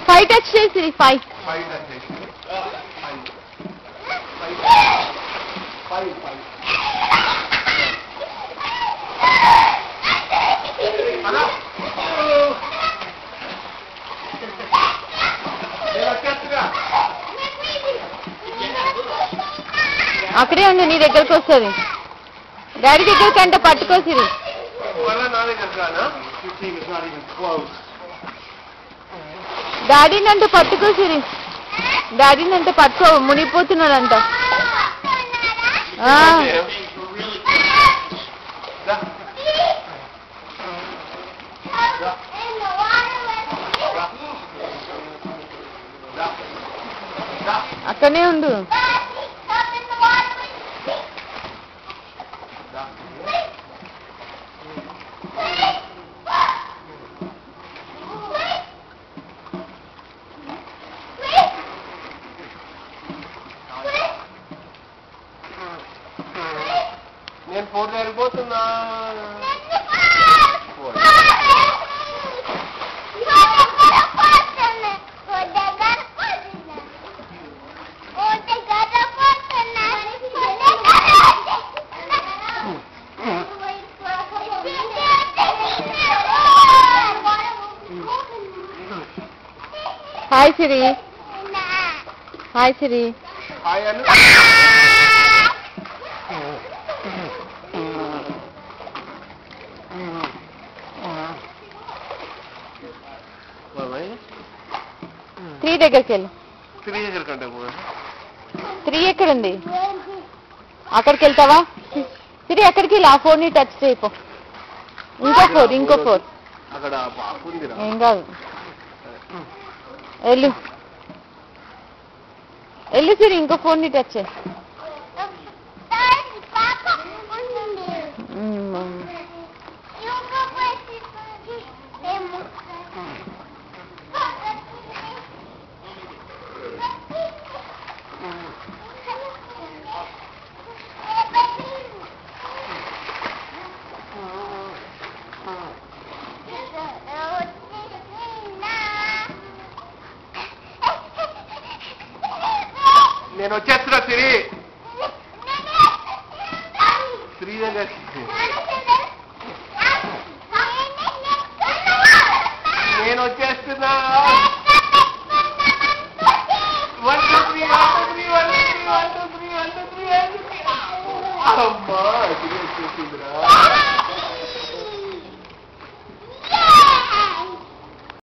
5 touch చేసి 5 touch చేసి 5 అలా అక్కడే ఉండు, నీ దగ్గరకు వస్తుంది. డాడీ దగ్గరికి అంటే పట్టుకో సిరి. డాడీని అంటే పట్టుకో సిరి, డాడీని అంటే పట్టుకో, మునిగిపోతున్నాడంట. అక్కడనే ఉండు. నేను 4 వెళ్ళిపోతున్నా. హాయ్ సిరి. హాయ్ సిరి. హాయ్ అను. త్రీ దగ్గరికి వెళ్ళు. 3 దగ్గరకంటే 3 ఎక్కడుంది? అక్కడికి వెళ్తావా సిరి? అక్కడికి వెళ్ళి ఆ 4ని టచ్ చేయపో. ఇంకో 4 అక్కడ ఏం కాదు. వెళ్ళు సిరి, ఇంకో 4ని టచ్ చేయి. నేను వచ్చేస్తున్నా సిరి. 3 దగ్గర నేను వచ్చేస్తున్నా. 1 2 3 1 2 3 1 2 3 1 2 3 అమ్మా సిరి వచ్చేసిందిరా.